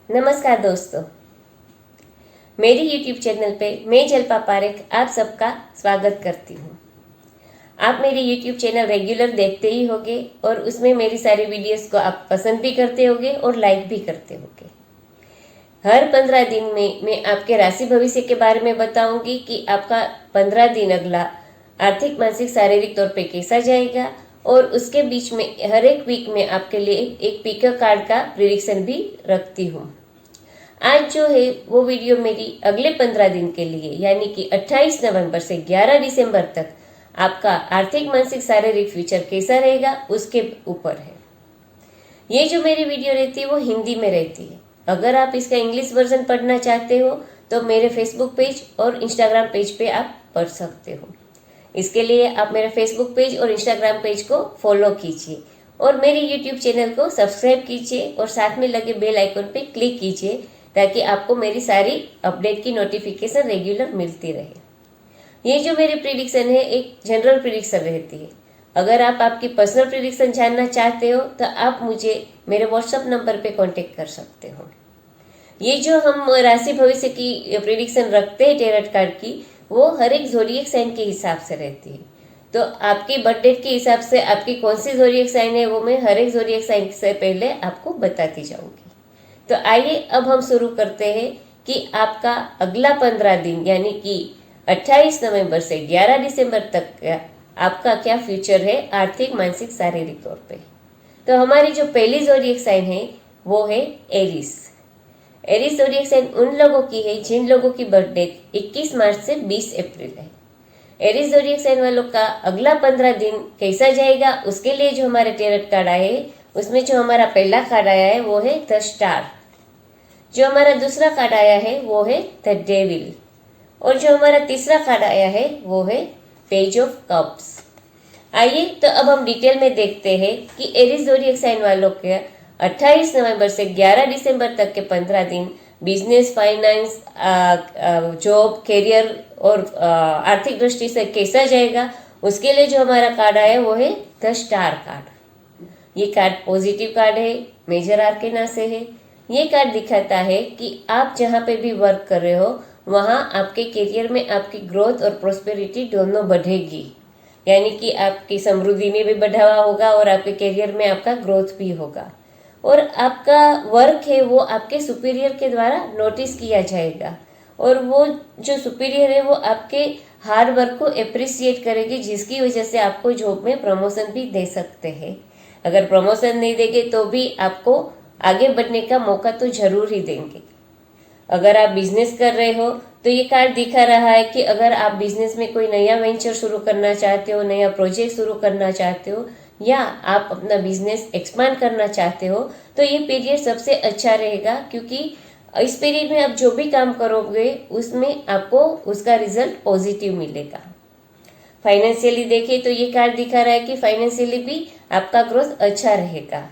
नमस्कार दोस्तों, मेरी YouTube चैनल पे मैं जल्पा पारेख आप सबका स्वागत करती हूँ। आप मेरी YouTube चैनल रेगुलर देखते ही होंगे और उसमें मेरी सारी वीडियोस को आप पसंद भी करते होंगे और लाइक भी करते होंगे। हर 15 दिन में मैं आपके राशि भविष्य के बारे में बताऊंगी कि आपका 15 दिन अगला आर्थिक, मानसिक, शारीरिक तौर पे कैसा जाएगा और उसके बीच में हर एक वीक में आपके लिए एक पिकर कार्ड का प्रिडिक्शन भी रखती हूँ। आज जो है वो वीडियो मेरी अगले 15 दिन के लिए यानी कि 28 नवंबर से 11 दिसंबर तक आपका आर्थिक, मानसिक, शारीरिक फ्यूचर कैसा रहेगा उसके ऊपर है। ये जो मेरी वीडियो रहती है वो हिंदी में रहती है। अगर आप इसका इंग्लिश वर्जन पढ़ना चाहते हो तो मेरे फेसबुक पेज और इंस्टाग्राम पेज पे आप पढ़ सकते हो। इसके लिए आप मेरे फेसबुक पेज और इंस्टाग्राम पेज को फॉलो कीजिए और मेरे यूट्यूब चैनल को सब्सक्राइब कीजिए और साथ में लगे बेल आइकन पे क्लिक कीजिए ताकि आपको मेरी सारी अपडेट की नोटिफिकेशन रेगुलर मिलती रहे। ये जो मेरी प्रिडिक्शन है एक जनरल प्रिडिक्शन रहती है। अगर आप आपकी पर्सनल प्रिडिक्शन जानना चाहते हो तो आप मुझे मेरे व्हाट्सएप नंबर पे कांटेक्ट कर सकते हो। ये जो हम राशि भविष्य की प्रिडिक्शन रखते हैं टैरोट कार्ड की, वो हर एक ज़ोडिएक साइन के हिसाब से रहती है। तो आपकी बर्थ डेट के हिसाब से आपकी कौन सी ज़ोडिएक साइन है वो मैं हर एक ज़ोडिएक साइन से पहले आपको बताती जाऊंगी। तो आइए अब हम शुरू करते हैं कि आपका अगला 15 दिन यानी कि 28 नवंबर से 11 दिसंबर तक का आपका क्या फ्यूचर है आर्थिक, मानसिक, शारीरिक तौर पे। तो हमारी जो पहली ज़ोडिएक साइन है वो है एरीज। एरीज ज़ोडिएक साइन उन लोगों की है जिन लोगों की बर्थ डेट 21 मार्च से 20 अप्रैल है। एरीज ज़ोडिएक साइन वालों का अगला 15 दिन कैसा जाएगा उसके लिए जो हमारे टैरोट कार्ड आए हैं उसमें जो हमारा पहला कार्ड आया है वो है द स्टार। जो हमारा दूसरा कार्ड आया है वो है द डेविल और जो हमारा तीसरा कार्ड आया है वो है पेज ऑफ कप्स। आइए तो अब हम डिटेल में देखते हैं कि एरीज ज़ोडिएक साइन वालों के 28 नवंबर से 11 दिसंबर तक के 15 दिन बिजनेस, फाइनेंस, जॉब, करियर और आर्थिक दृष्टि से कैसा जाएगा उसके लिए जो हमारा कार्ड आया वो है द स्टार कार्ड। ये कार्ड पॉजिटिव कार्ड है, मेजर आर्केना से है। ये कार्ड दिखाता है कि आप जहाँ पे भी वर्क कर रहे हो वहाँ आपके करियर में आपकी ग्रोथ और प्रोस्पेरिटी दोनों बढ़ेगी, यानी कि आपकी समृद्धि में भी बढ़ावा होगा और आपके करियर में आपका ग्रोथ भी होगा। और आपका वर्क है वो आपके सुपीरियर के द्वारा नोटिस किया जाएगा और वो जो सुपीरियर है वो आपके हार्ड वर्क को अप्रिसिएट करेगी, जिसकी वजह से आपको जॉब में प्रमोशन भी दे सकते हैं। अगर प्रमोशन नहीं देंगे तो भी आपको आगे बढ़ने का मौका तो जरूर ही देंगे। अगर आप बिजनेस कर रहे हो तो ये कार्ड दिखा रहा है कि अगर आप बिजनेस में कोई नया वेंचर शुरू करना चाहते हो, नया प्रोजेक्ट शुरू करना चाहते हो या आप अपना बिजनेस एक्सपांड करना चाहते हो तो ये पीरियड सबसे अच्छा रहेगा, क्योंकि इस पीरियड में आप जो भी काम करोगे उसमें आपको उसका रिजल्ट पॉजिटिव मिलेगा। फाइनेंशियली देखें तो ये कार्ड दिखा रहा है कि फाइनेंशियली भी आपका ग्रोथ अच्छा रहेगा,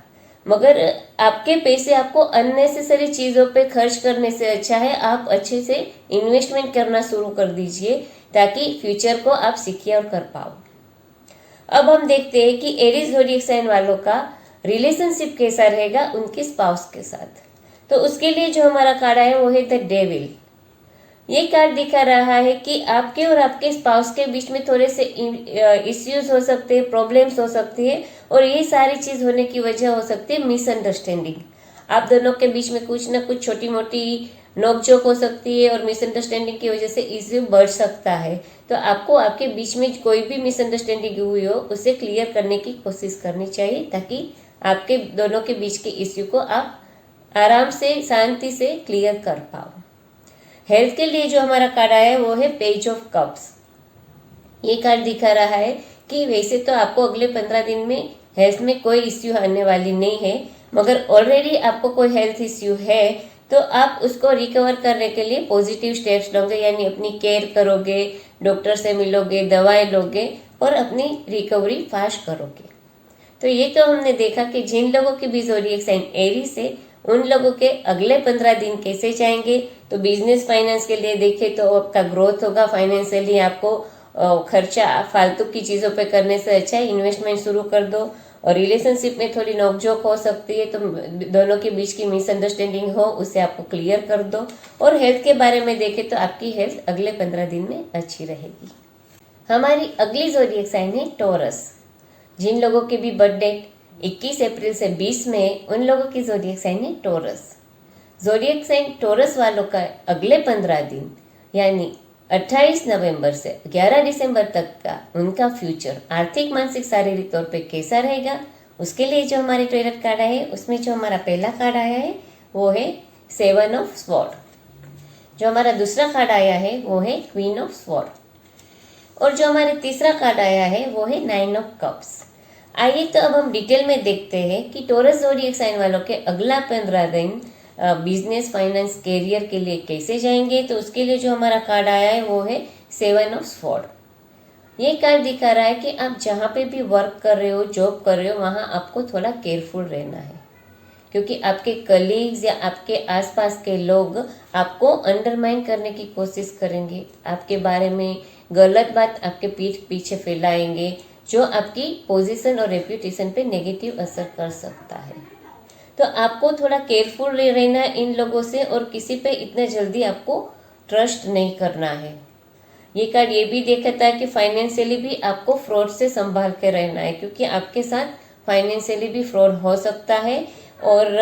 मगर आपके पैसे आपको अननेसेसरी चीज़ों पे खर्च करने से अच्छा है आप अच्छे से इन्वेस्टमेंट करना शुरू कर दीजिए ताकि फ्यूचर को आप सिक्योर कर पाओ। अब हम देखते हैं कि एरीज ज़ोडिएक साइन वालों का रिलेशनशिप कैसा रहेगा उनके स्पाउस के साथ। तो उसके लिए जो हमारा कार्ड है वो है द डेविल। ये कार्ड दिखा रहा है कि आपके और आपके स्पाउस के बीच में थोड़े से इश्यूज हो सकते हैं, प्रॉब्लम्स हो सकती है और ये सारी चीज होने की वजह हो सकती है मिसअंडरस्टैंडिंग। आप दोनों के बीच में कुछ ना कुछ छोटी मोटी नोकझोंक हो सकती है और मिसअंडरस्टैंडिंग की वजह से इश्यू बढ़ सकता है। तो आपको आपके बीच में कोई भी मिसअंडरस्टैंडिंग हुई हो उसे क्लियर करने की कोशिश करनी चाहिए ताकि आपके दोनों के बीच के इश्यू को आप आराम से, शांति से क्लियर कर पाओ। हेल्थ के लिए जो हमारा कार्ड आया है वो है पेज ऑफ कप्स। ये कार्ड दिखा रहा है कि वैसे तो आपको अगले 15 दिन में हेल्थ में कोई इश्यू आने वाली नहीं है, मगर ऑलरेडी आपको कोई हेल्थ इश्यू है तो आप उसको रिकवर करने के लिए पॉजिटिव स्टेप्स लोगे, यानी अपनी केयर करोगे, डॉक्टर से मिलोगे, दवाएं लोगे और अपनी रिकवरी फास्ट करोगे। तो ये तो हमने देखा कि जिन लोगों की भी ज़ोडिएक साइन एरीज है उन लोगों के अगले 15 दिन कैसे जाएंगे। तो बिजनेस, फाइनेंस के लिए देखें तो आपका ग्रोथ होगा। फाइनेंशियली आपको खर्चा फालतू की चीज़ों पे करने से अच्छा है इन्वेस्टमेंट शुरू कर दो और रिलेशनशिप में थोड़ी नोकझोंक हो सकती है, तो दोनों के बीच की मिसअंडरस्टैंडिंग हो उसे आपको क्लियर कर दो। और हेल्थ के बारे में देखें तो आपकी हेल्थ अगले 15 दिन में अच्छी रहेगी। हमारी अगली ज़ोडिएक साइन है टॉरस। जिन लोगों के भी बर्थ डेट 21 अप्रैल से 20 मई, उन लोगों की ज़ोडिएक साइन है टॉरस। ज़ोडिएक साइन टॉरस वालों का अगले 15 दिन यानी 28 नवंबर से 11 दिसंबर तक का उनका फ्यूचर आर्थिक, मानसिक, शारीरिक तौर पे कैसा रहेगा, उसके लिए जो हमारे टैरोट कार्ड आए हैं उसमें जो हमारा पहला कार्ड आया है वो है 7 ऑफ स्वॉर्ड। जो हमारा दूसरा कार्ड आया है वो है क्वीन ऑफ स्वॉर्ड। और जो हमारे तीसरा कार्ड आया है वो है 9 ऑफ कप्स। आइए तो अब हम डिटेल में देखते हैं कि टॉरस ज़ोडिएक साइन वालों के अगला 15 दिन बिजनेस, फाइनेंस, कैरियर के लिए कैसे जाएंगे। तो उसके लिए जो हमारा कार्ड आया है वो है 7 ऑफ स्वॉर्ड। ये कार्ड दिखा रहा है कि आप जहाँ पे भी वर्क कर रहे हो, जॉब कर रहे हो, वहाँ आपको थोड़ा केयरफुल रहना है, क्योंकि आपके कलीग्स या आपके आसपास के लोग आपको अंडरमाइन करने की कोशिश करेंगे, आपके बारे में गलत बात आपके पीठ पीछे फैलाएंगे, जो आपकी पोजीशन और रेप्यूटेशन पे नेगेटिव असर कर सकता है। तो आपको थोड़ा केयरफुल रहना है इन लोगों से, और किसी पे इतना जल्दी आपको ट्रस्ट नहीं करना है। ये कार्ड ये भी देखता है कि फाइनेंशियली भी आपको फ्रॉड से संभाल के रहना है, क्योंकि आपके साथ फाइनेंशियली भी फ्रॉड हो सकता है, और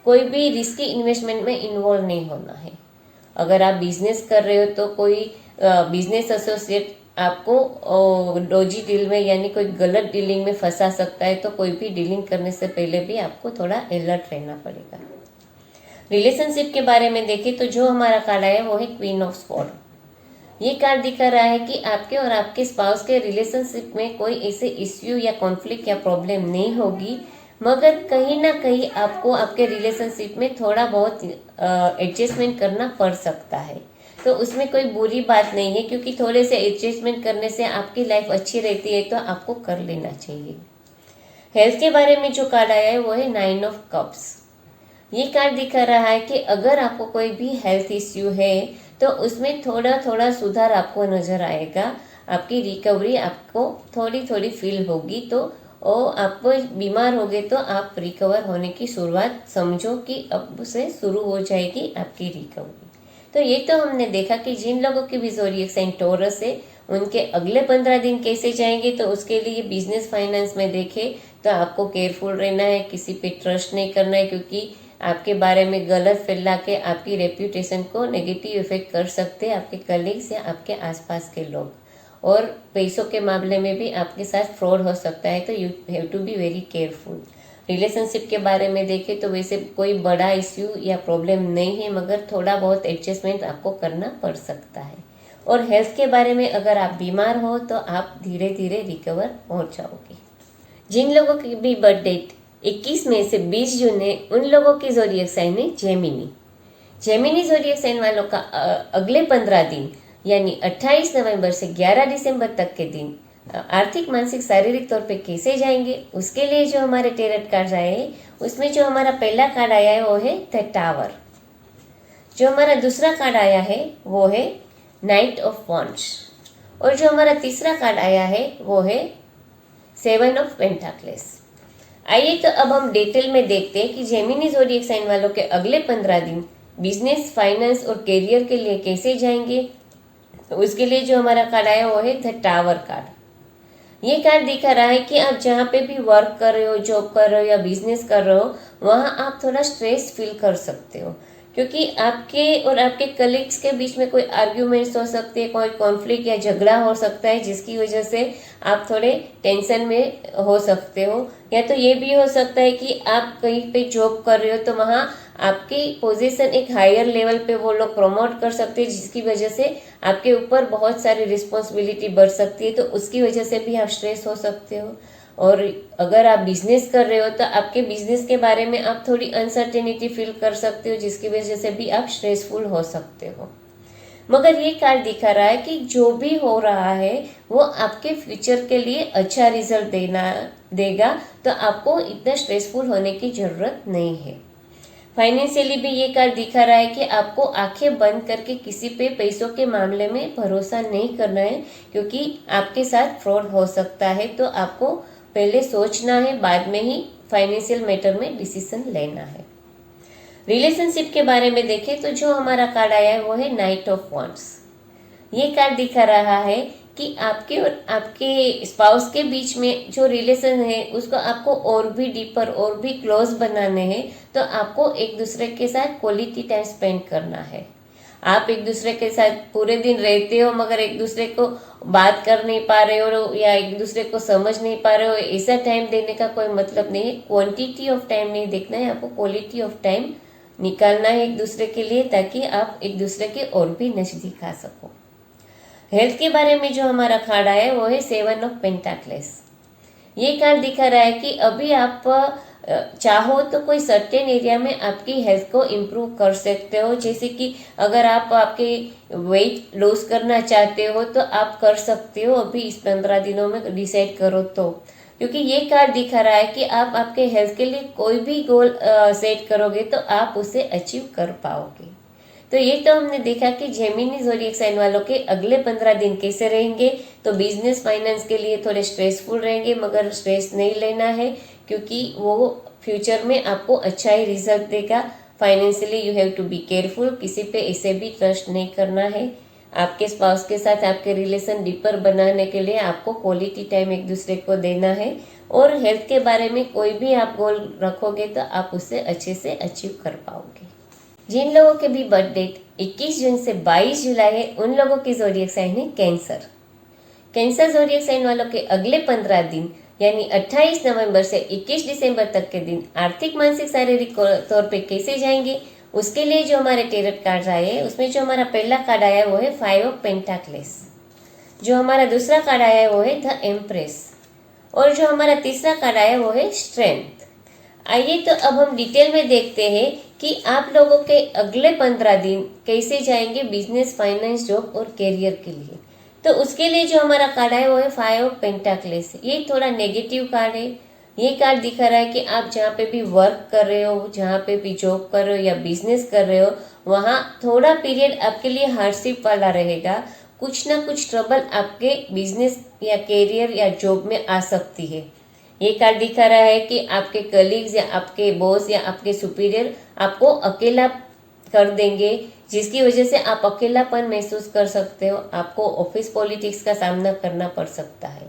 कोई भी रिस्की इन्वेस्टमेंट में इन्वॉल्व नहीं होना है। अगर आप बिजनेस कर रहे हो तो कोई बिजनेस एसोसिएट आपको डोजी डील में यानी कोई गलत डीलिंग में फंसा सकता है, तो कोई भी डीलिंग करने से पहले भी आपको थोड़ा अलर्ट रहना पड़ेगा। रिलेशनशिप के बारे में देखें तो जो हमारा कार्ड आया वो है क्वीन ऑफ स्वॉर्ड। ये कार्ड दिखा रहा है कि आपके और आपके स्पाउस के रिलेशनशिप में कोई ऐसे इश्यू या कॉन्फ्लिक्ट या प्रॉब्लम नहीं होगी, मगर कहीं ना कहीं आपको आपके रिलेशनशिप में थोड़ा बहुत एडजस्टमेंट करना पड़ सकता है। तो उसमें कोई बुरी बात नहीं है, क्योंकि थोड़े से एडजस्टमेंट करने से आपकी लाइफ अच्छी रहती है, तो आपको कर लेना चाहिए। हेल्थ के बारे में जो कार्ड आया है वो है 9 ऑफ कप्स। ये कार्ड दिखा रहा है कि अगर आपको कोई भी हेल्थ इश्यू है तो उसमें थोड़ा थोड़ा सुधार आपको नजर आएगा, आपकी रिकवरी आपको थोड़ी थोड़ी फील होगी। तो आप बीमार हो गए तो आप रिकवर होने की शुरुआत समझो कि अब से शुरू हो जाएगी आपकी रिकवरी। तो ये तो हमने देखा कि जिन लोगों की भी ज़ोडिएक साइन टॉरस है उनके अगले 15 दिन कैसे जाएंगे। तो उसके लिए बिजनेस, फाइनेंस में देखें तो आपको केयरफुल रहना है, किसी पे ट्रस्ट नहीं करना है, क्योंकि आपके बारे में गलत फैला के आपकी रेप्यूटेशन को नेगेटिव इफेक्ट कर सकते हैं आपके कलीग्स या आपके आसपास के लोग। और पैसों के मामले में भी आपके साथ फ्रॉड हो सकता है, तो you have to be very careful. Relationship के बारे में देखें तो वैसे कोई बड़ा इश्यू या प्रॉब्लम नहीं है, मगर थोड़ा बहुत एडजस्टमेंट आपको करना पड़ सकता है। और हेल्थ के बारे में अगर आप बीमार हो तो आप धीरे धीरे रिकवर हो जाओगे। जिन लोगों की भी बर्थ डेट 21 मई से 20 जून है, उन लोगों की ज़ोडिएक साइन है जेमिनी। जेमिनी ज़ोडिएक साइन वालों का अगले 15 दिन यानी 28 नवंबर से 11 दिसंबर तक के दिन आर्थिक, मानसिक, शारीरिक तौर पे कैसे जाएंगे, उसके लिए जो हमारे टैरोट कार्ड आए हैं उसमें जो हमारा पहला कार्ड आया है वो है द टावर। जो हमारा दूसरा कार्ड आया है वो है नाइट ऑफ वॉन्ड्स। और जो हमारा तीसरा कार्ड आया है वो है 7 ऑफ पेंटाक्लेस। आइए तो अब हम डिटेल में देखते हैं कि जेमिनी ज़ोडिएक साइन वालों के अगले 15 दिन बिजनेस, फाइनेंस और करियर के लिए कैसे जाएंगे। तो उसके लिए जो हमारा कार्ड आया वो है द टावर कार्ड। ये कार्ड दिखा रहा है कि आप जहाँ पे भी वर्क कर रहे हो, जॉब कर रहे हो या बिजनेस कर रहे हो, वहाँ आप थोड़ा स्ट्रेस फील कर सकते हो, क्योंकि आपके और आपके कलीग्स के बीच में कोई आर्ग्यूमेंट्स हो सकते हैं, कोई कॉन्फ्लिक्ट या झगड़ा हो सकता है, जिसकी वजह से आप थोड़े टेंशन में हो सकते हो। या तो ये भी हो सकता है कि आप कहीं पे जॉब कर रहे हो तो वहाँ आपकी पोजीशन एक हायर लेवल पे वो लोग प्रमोट कर सकते हैं, जिसकी वजह से आपके ऊपर बहुत सारी रिस्पॉन्सिबिलिटी बढ़ सकती है, तो उसकी वजह से भी आप स्ट्रेस हो सकते हो। और अगर आप बिजनेस कर रहे हो तो आपके बिजनेस के बारे में आप थोड़ी अनसर्टेनिटी फील कर सकते हो, जिसकी वजह से भी आप स्ट्रेसफुल हो सकते हो। मगर ये कार्ड दिखा रहा है कि जो भी हो रहा है वो आपके फ्यूचर के लिए अच्छा रिजल्ट देगा, तो आपको इतना स्ट्रेसफुल होने की जरूरत नहीं है। फाइनेंशियली भी ये कार्ड दिखा रहा है कि आपको आंखें बंद करके किसी पे पैसों के मामले में भरोसा नहीं करना है, क्योंकि आपके साथ फ्रॉड हो सकता है। तो आपको पहले सोचना है, बाद में ही फाइनेंशियल मैटर में डिसीजन लेना है। रिलेशनशिप के बारे में देखें तो जो हमारा कार्ड आया है वो है नाइट ऑफ वॉन्ड्स। ये कार्ड दिखा रहा है कि आपके और आपके स्पाउस के बीच में जो रिलेशन है उसको आपको और भी डीपर और भी क्लोज बनाने हैं, तो आपको एक दूसरे के साथ क्वालिटी टाइम स्पेंड करना है। आप एक दूसरे के साथ पूरे दिन रहते हो मगर एक दूसरे को बात कर नहीं पा रहे हो या एक दूसरे को समझ नहीं पा रहे हो, ऐसा टाइम देने का कोई मतलब नहीं है। क्वांटिटी ऑफ टाइम नहीं देखना है, आपको क्वालिटी ऑफ टाइम निकालना है एक दूसरे के लिए, ताकि आप एक दूसरे के और भी नजदीक आ सको। हेल्थ के बारे में जो हमारा कार्ड आया है वो है 7 ऑफ पेंटाक्लेस। ये कार्ड दिखा रहा है कि अभी आप चाहो तो कोई सर्टेन एरिया में आपकी हेल्थ को इम्प्रूव कर सकते हो, जैसे कि अगर आप आपके वेट लॉस करना चाहते हो तो आप कर सकते हो अभी इस 15 दिनों में डिसाइड करो तो, क्योंकि ये कार्ड दिखा रहा है कि आप आपके हेल्थ के लिए कोई भी गोल सेट करोगे तो आप उसे अचीव कर पाओगे। तो ये तो हमने देखा कि जेमिनी ज़ोडिएक साइन वालों के अगले 15 दिन कैसे रहेंगे। तो बिजनेस फाइनेंस के लिए थोड़े स्ट्रेसफुल रहेंगे, मगर स्ट्रेस नहीं लेना है क्योंकि वो फ्यूचर में आपको अच्छा ही रिजल्ट देगा। Financially you have to be careful, किसी पे ऐसे भी ट्रस्ट नहीं करना है। आपके स्पाउस के साथ आपके रिलेशन डीपर बनाने के लिए आपको क्वालिटी टाइम एक दूसरे को देना है। और हेल्थ के बारे में कोई भी आप गोल रखोगे तो आप उसे अच्छे से अचीव कर पाओगे। जिन लोगों के भी बर्थ डेट 21 जून से 22 जुलाई है उन लोगों की ज़ोडिएक साइन है कैंसर। कैंसर ज़ोडिएक साइन वालों के अगले 15 दिन यानी 28 नवंबर से 21 दिसंबर तक के दिन आर्थिक, मानसिक, शारीरिक तौर पे कैसे जाएंगे, उसके लिए जो हमारे टेरट कार्ड आए हैं उसमें जो हमारा पहला कार्ड आया है वो है 5 ऑफ पेंटाक्लेस। जो हमारा दूसरा कार्ड आया है वो है द एम्प्रेस। और जो हमारा तीसरा कार्ड आया है वो है स्ट्रेंथ। आइए तो अब हम डिटेल में देखते हैं कि आप लोगों के अगले 15 दिन कैसे जाएंगे बिजनेस, फाइनेंस, जॉब और करियर के लिए। तो उसके लिए जो हमारा कार्ड है वो है 5 ऑफ पेंटाक्लेस। ये थोड़ा नेगेटिव कार्ड है। ये कार्ड दिखा रहा है कि आप जहाँ पे भी वर्क कर रहे हो, जहाँ पे भी जॉब कर रहे हो या बिजनेस कर रहे हो, वहाँ थोड़ा पीरियड आपके लिए हार्डशिप वाला रहेगा। कुछ ना कुछ ट्रबल आपके बिजनेस या करियर या जॉब में आ सकती है। ये कार्ड दिखा रहा है कि आपके कलीग्स या आपके बॉस या आपके सुपीरियर आपको अकेला कर देंगे, जिसकी वजह से आप अकेलापन महसूस कर सकते हो। आपको ऑफिस पॉलिटिक्स का सामना करना पड़ सकता है।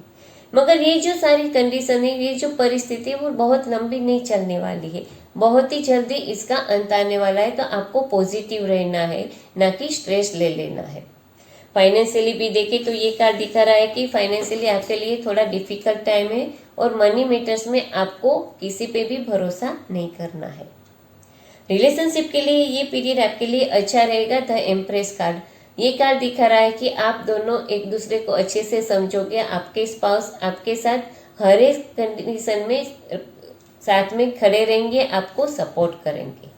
मगर ये जो सारी कंडीशन है, ये जो परिस्थिति है वो बहुत लंबी नहीं चलने वाली है, बहुत ही जल्दी इसका अंत आने वाला है। तो आपको पॉजिटिव रहना है, ना कि स्ट्रेस ले लेना है। फाइनेंशियली भी देखें तो ये कार्ड दिखा रहा है कि फाइनेंशियली आपके लिए थोड़ा डिफिकल्ट टाइम है और मनी मैटर्स में आपको किसी पे भी भरोसा नहीं करना है। रिलेशनशिप के लिए ये पीरियड आपके लिए अच्छा रहेगा। द एम्प्रेस कार्ड, ये कार्ड दिखा रहा है कि आप दोनों एक दूसरे को अच्छे से समझोगे। आपके स्पाउस आपके साथ हर एक कंडीशन में साथ में खड़े रहेंगे, आपको सपोर्ट करेंगे।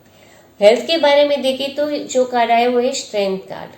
हेल्थ के बारे में देखें तो जो कार्ड आया वो है स्ट्रेंथ कार्ड।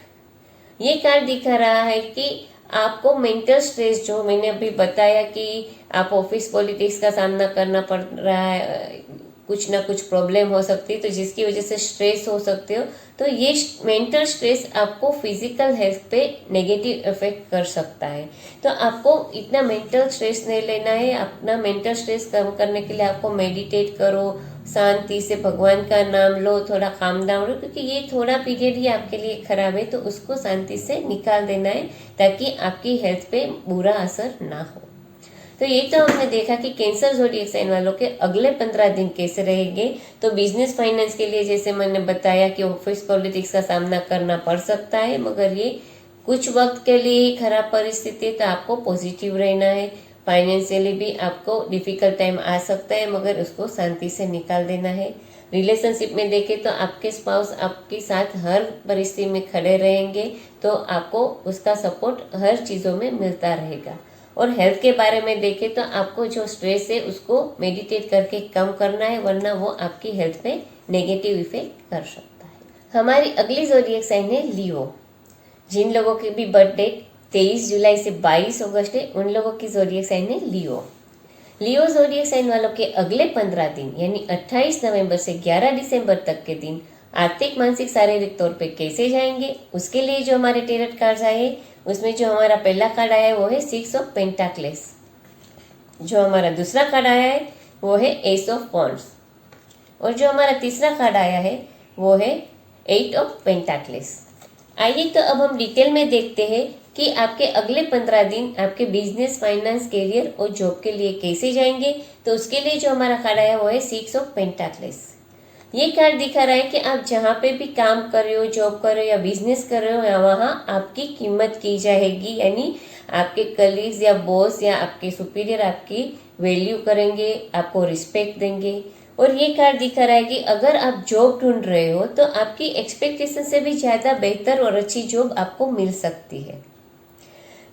ये कार्ड दिखा रहा है कि आपको मेंटल स्ट्रेस, जो मैंने अभी बताया कि आप ऑफिस पॉलिटिक्स का सामना करना पड़ रहा है, कुछ ना कुछ प्रॉब्लम हो सकती है तो जिसकी वजह से स्ट्रेस हो सकते हो, तो ये मेंटल स्ट्रेस आपको फिजिकल हेल्थ पे नेगेटिव इफेक्ट कर सकता है। तो आपको इतना मेंटल स्ट्रेस नहीं लेना है। अपना मेंटल स्ट्रेस कम करने के लिए आपको मेडिटेट करो, शांति से भगवान का नाम लो, थोड़ा काम डाउन लो, क्योंकि ये थोड़ा पीरियड ही आपके लिए खराब है। तो उसको शांति से निकाल देना है ताकि आपकी हेल्थ पे बुरा असर ना हो। तो ये तो हमने देखा कि कैंसर ज़ोडिएक साइन वालों के अगले 15 दिन कैसे रहेंगे। तो बिजनेस फाइनेंस के लिए जैसे मैंने बताया कि ऑफिस पॉलिटिक्स का सामना करना पड़ सकता है, मगर ये कुछ वक्त के लिए ही खराब परिस्थिति है, तो आपको पॉजिटिव रहना है। फाइनेंशियली भी आपको डिफिकल्ट टाइम आ सकता है, मगर उसको शांति से निकाल देना है। रिलेशनशिप में देखें तो आपके स्पाउस आपके साथ हर परिस्थिति में खड़े रहेंगे, तो आपको उसका सपोर्ट हर चीज़ों में मिलता रहेगा। और हेल्थ के बारे में देखें तो आपको जो स्ट्रेस है उसको मेडिटेट करके कम करना है, वरना वो आपकी हेल्थ पे नेगेटिव इफेक्ट कर सकता है। हमारी अगली ज़ोडिएक साइन है लियो। जिन लोगों की भी बर्थ डेट 23 जुलाई से 22 अगस्त है उन लोगों की ज़ोडिएक साइन है लियो। लियो ज़ोडिएक साइन वालों के अगले 15 दिन यानी 28 नवंबर से 11 दिसंबर तक के दिन आर्थिक, मानसिक, शारीरिक तौर पे कैसे जाएंगे, उसके लिए जो हमारे टेरट कार्ड्स आए उसमें जो हमारा पहला कार्ड आया है वो है 6 ऑफ पेंटाक्लेस। जो हमारा दूसरा कार्ड आया है वो है एस ऑफ वॉन्ड्स, और जो हमारा तीसरा कार्ड आया है वो है 8 ऑफ पेंटाक्लेस। आइए तो अब हम डिटेल में देखते हैं कि आपके अगले 15 दिन आपके बिजनेस, फाइनेंस, करियर और जॉब के लिए कैसे जाएंगे। तो उसके लिए जो हमारा कार्ड आया वो है 6 ऑफ पेंटाक्लेस। ये कार्ड दिखा रहा है कि आप जहाँ पे भी काम कर रहे हो, जॉब कर रहे हो या बिजनेस कर रहे हो, या वहाँ आपकी कीमत की जाएगी, यानी आपके कलीग्स या बॉस या आपके सुपीरियर आपकी वैल्यू करेंगे, आपको रिस्पेक्ट देंगे। और ये कार्ड दिखा रहा है कि अगर आप जॉब ढूंढ रहे हो तो आपकी एक्सपेक्टेशन से भी ज़्यादा बेहतर और अच्छी जॉब आपको मिल सकती है।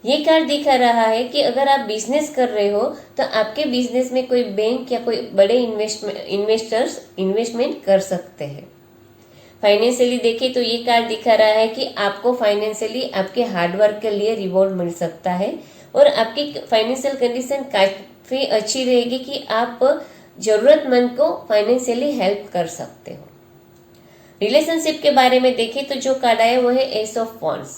ये कार्ड दिखा रहा है कि अगर आप बिजनेस कर रहे हो तो आपके बिजनेस में कोई बैंक या कोई बड़े इन्वेस्टर्स इन्वेस्टमेंट कर सकते हैं। फाइनेंशियली देखें तो ये कार्ड दिखा रहा है कि आपको फाइनेंशियली आपके हार्डवर्क के लिए रिवॉर्ड मिल सकता है, और आपकी फाइनेंशियल कंडीशन काफ़ी अच्छी रहेगी कि आप जरूरतमंद को फाइनेंशियली हेल्प कर सकते हो। रिलेशनशिप के बारे में देखें तो जो कार्ड आया वो है एस ऑफ वॉन्ड्स।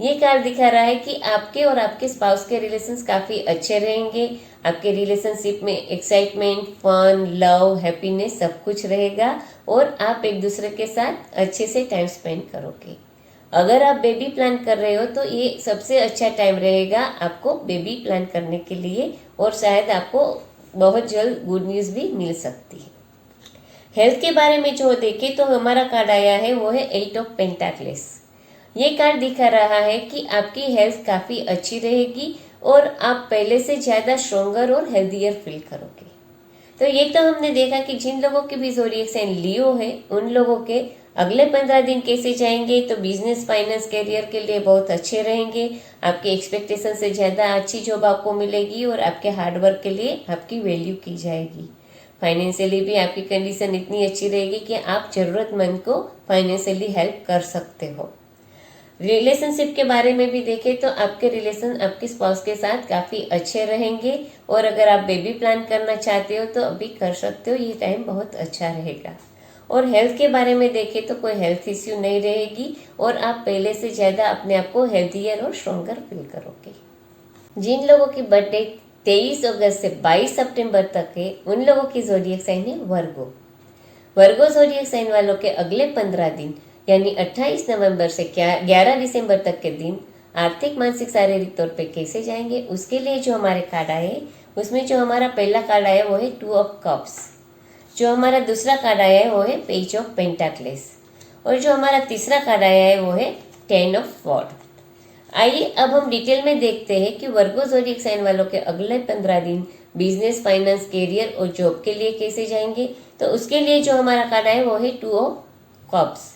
ये कार्ड दिखा रहा है कि आपके और आपके स्पाउस के रिलेशंस काफ़ी अच्छे रहेंगे। आपके रिलेशनशिप में एक्साइटमेंट, फन, लव, हैप्पीनेस सब कुछ रहेगा, और आप एक दूसरे के साथ अच्छे से टाइम स्पेंड करोगे। अगर आप बेबी प्लान कर रहे हो तो ये सबसे अच्छा टाइम रहेगा आपको बेबी प्लान करने के लिए, और शायद आपको बहुत जल्द गुड न्यूज़ भी मिल सकती है। हेल्थ के बारे में जो देखें तो हमारा कार्ड आया है वो है 8 ऑफ पेंटाक्लेस। ये कार्ड दिखा रहा है कि आपकी हेल्थ काफ़ी अच्छी रहेगी और आप पहले से ज़्यादा स्ट्रोंगर और हेल्दियर फील करोगे। तो ये तो हमने देखा कि जिन लोगों के भी ज़ोडिएक साइन लियो है उन लोगों के अगले 15 दिन कैसे जाएंगे। तो बिजनेस, फाइनेंस, करियर के लिए बहुत अच्छे रहेंगे। आपके एक्सपेक्टेशन से ज़्यादा अच्छी जॉब आपको मिलेगी और आपके हार्डवर्क के लिए आपकी वैल्यू की जाएगी। फाइनेंशियली भी आपकी कंडीशन इतनी अच्छी रहेगी कि आप ज़रूरतमंद को फाइनेंशियली हेल्प कर सकते हो। रिलेशनशिप के बारे में भी देखें तो आपके रिलेशन आपके स्पाउस के साथ काफ़ी अच्छे रहेंगे, और अगर आप बेबी प्लान करना चाहते हो तो अभी कर सकते हो, ये टाइम बहुत अच्छा रहेगा। और हेल्थ के बारे में देखें तो कोई हेल्थ इश्यू नहीं रहेगी, और आप पहले से ज़्यादा अपने आप को हेल्थियर और स्ट्रोंगर फील करोगे। जिन लोगों की बर्थडे 23 अगस्त से 22 सितंबर तक है उन लोगों की ज़ोडिएक साइन है वर्गो। वर्गो ज़ोडिएक साइन वालों के अगले 15 दिन यानी 28 नवंबर से 11 दिसंबर तक के दिन आर्थिक, मानसिक, शारीरिक तौर पे कैसे जाएंगे, उसके लिए जो हमारे कार्ड आए उसमें जो हमारा पहला कार्ड आया वो है 2 ऑफ कप्स, जो हमारा दूसरा कार्ड आया है वो है पेज ऑफ पेंटाक्लेस, और जो हमारा तीसरा कार्ड आया है वो है 10 ऑफ वॉर्ड। आइए अब हम डिटेल में देखते हैं कि वर्गो ज़ोडिएक साइन वालों के अगले 15 दिन बिजनेस, फाइनेंस, करियर और जॉब के लिए कैसे जाएंगे। तो उसके लिए जो हमारा कार्ड आया है वो है 2 ऑफ कप्स।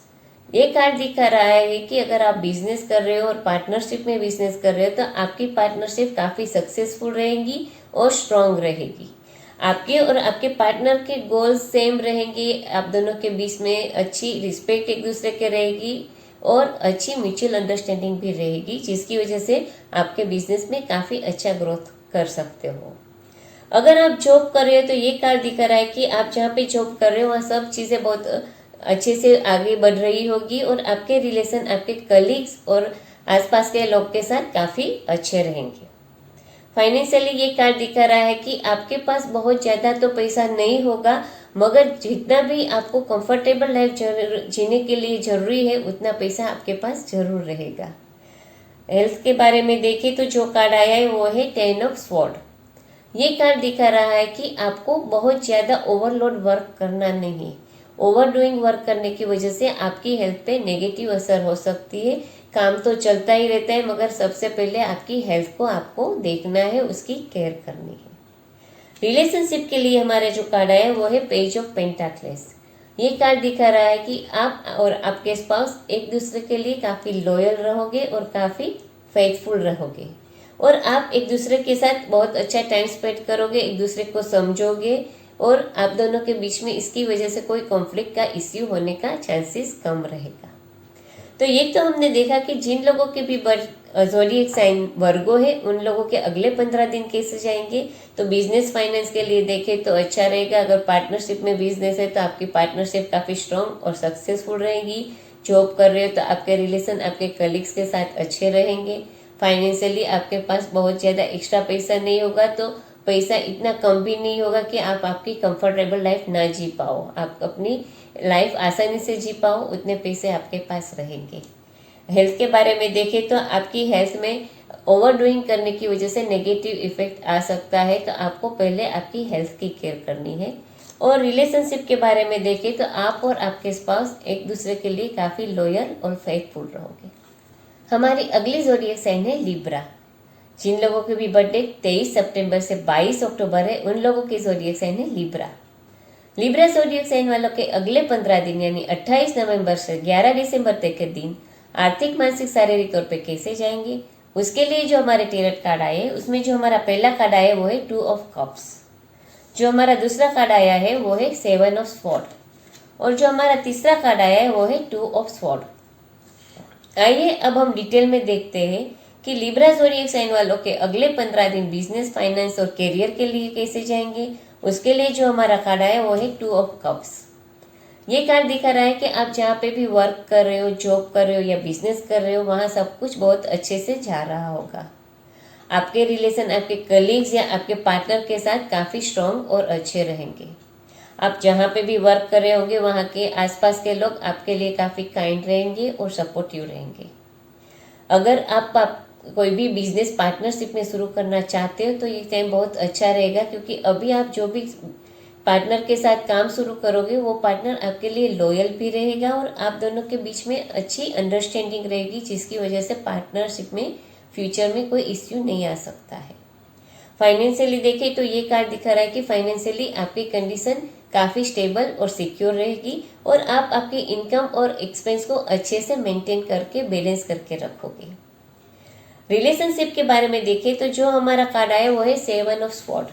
ये कार्ड दिखा रहा है कि अगर आप बिजनेस कर रहे हो और पार्टनरशिप में बिजनेस कर रहे हो तो आपकी पार्टनरशिप काफ़ी सक्सेसफुल रहेगी और स्ट्रांग रहेगी। आपके और आपके पार्टनर के गोल्स सेम रहेंगे, आप दोनों के बीच में अच्छी रिस्पेक्ट एक दूसरे के रहेगी और अच्छी म्यूचुअल अंडरस्टैंडिंग भी रहेगी, जिसकी वजह से आपके बिजनेस में काफ़ी अच्छा ग्रोथ कर सकते हो। अगर आप जॉब कर रहे हो तो ये कार्ड दिखा रहा है कि आप जहाँ पे जॉब कर रहे हो वहाँ सब चीज़ें बहुत अच्छे से आगे बढ़ रही होगी, और आपके रिलेशन आपके कलीग्स और आसपास के लोग के साथ काफ़ी अच्छे रहेंगे। फाइनेंशियली ये कार्ड दिखा रहा है कि आपके पास बहुत ज़्यादा तो पैसा नहीं होगा, मगर जितना भी आपको कंफर्टेबल लाइफ जीने के लिए ज़रूरी है उतना पैसा आपके पास ज़रूर रहेगा। हेल्थ के बारे में देखें तो जो कार्ड आया है वो है 10 ऑफ स्वॉर्ड। ये कार्ड दिखा रहा है कि आपको बहुत ज़्यादा ओवरलोड वर्क करना नहीं, ओवर डूइंग वर्क करने की वजह से आपकी हेल्थ पे नेगेटिव असर हो सकती है। काम तो चलता ही रहता है, मगर सबसे पहले आपकी हेल्थ को आपको देखना है, उसकी केयर करनी है। रिलेशनशिप के लिए हमारे जो कार्ड आया है वो है पेज ऑफ पेंटाक्लेस। ये कार्ड दिखा रहा है कि आप और आपके स्पाउस एक दूसरे के लिए काफ़ी लॉयल रहोगे और काफ़ी फेथफुल रहोगे, और आप एक दूसरे के साथ बहुत अच्छा टाइम स्पेंड करोगे, एक दूसरे को समझोगे, और आप दोनों के बीच में इसकी वजह से कोई कॉन्फ्लिक्ट का इश्यू होने का चांसेस कम रहेगा। तो ये तो हमने देखा कि जिन लोगों के भी ज़ोडिएक साइन वर्गो है उन लोगों के अगले 15 दिन कैसे जाएंगे। तो बिजनेस, फाइनेंस के लिए देखें तो अच्छा रहेगा। अगर पार्टनरशिप में बिजनेस है तो आपकी पार्टनरशिप काफ़ी स्ट्रांग और सक्सेसफुल रहेगी। जॉब कर रहे हो तो आपके रिलेशन आपके कलीग्स के साथ अच्छे रहेंगे। फाइनेंशियली आपके पास बहुत ज़्यादा एक्स्ट्रा पैसा नहीं होगा, तो पैसा इतना कम भी नहीं होगा कि आप आपकी कंफर्टेबल लाइफ ना जी पाओ, आप अपनी लाइफ आसानी से जी पाओ, उतने पैसे आपके पास रहेंगे। हेल्थ के बारे में देखें तो आपकी हेल्थ में ओवर डूइंग करने की वजह से नेगेटिव इफेक्ट आ सकता है, तो आपको पहले आपकी हेल्थ की केयर करनी है। और रिलेशनशिप के बारे में देखें तो आप और आपके स्पाउस एक दूसरे के लिए काफ़ी लॉयल और फेथफुल रहोगे। हमारी अगली ज़ोडिएक साइन है लिब्रा। जिन लोगों की भी बर्थडे 23 सितंबर से 22 अक्टूबर है, उन लोगों की ज़ोडिएक साइन है लिब्रा। लिब्रा ज़ोडिएक साइन वालों के अगले 15 दिन यानी 28 नवंबर से 11 दिसंबर तक के दिन आर्थिक, मानसिक, शारीरिक तौर पे कैसे जाएंगे, उसके लिए जो हमारे टेरट कार्ड आए उसमें जो हमारा पहला कार्ड आया वो है 2 ऑफ कप्स, जो हमारा दूसरा कार्ड आया है वो है 7 ऑफ स्वॉर्ड, और जो हमारा तीसरा कार्ड आया है वो है 2 ऑफ स्वॉर्ड। आइए अब हम डिटेल में देखते हैं कि लिब्रा ज़ोडिएक साइन वालों के अगले 15 दिन बिजनेस, फाइनेंस और करियर के लिए कैसे जाएंगे। उसके लिए जो हमारा कार्ड आया वो है 2 ऑफ कप्स। ये कार्ड दिखा रहा है कि आप जहाँ पे भी वर्क कर रहे हो, जॉब कर रहे हो या बिजनेस कर रहे हो, वहाँ सब कुछ बहुत अच्छे से जा रहा होगा। आपके रिलेशन आपके कलीग्स या आपके पार्टनर के साथ काफ़ी स्ट्रॉन्ग और अच्छे रहेंगे। आप जहाँ पे भी वर्क कर रहे होंगे वहाँ के आसपास के लोग आपके लिए काफ़ी काइंड रहेंगे और सपोर्टिव रहेंगे। अगर आप कोई भी बिजनेस पार्टनरशिप में शुरू करना चाहते हो तो ये टाइम बहुत अच्छा रहेगा, क्योंकि अभी आप जो भी पार्टनर के साथ काम शुरू करोगे वो पार्टनर आपके लिए लॉयल भी रहेगा और आप दोनों के बीच में अच्छी अंडरस्टैंडिंग रहेगी, जिसकी वजह से पार्टनरशिप में फ्यूचर में कोई इश्यू नहीं आ सकता है। फाइनेंशियली देखें तो ये कार्ड दिखा रहा है कि फाइनेंशियली आपकी कंडीशन काफ़ी स्टेबल और सिक्योर रहेगी और आप आपकी इनकम और एक्सपेंस को अच्छे से मेंटेन करके बैलेंस करके रखोगे। रिलेशनशिप के बारे में देखें तो जो हमारा कार्ड आया वो है 7 ऑफ स्वॉर्ड।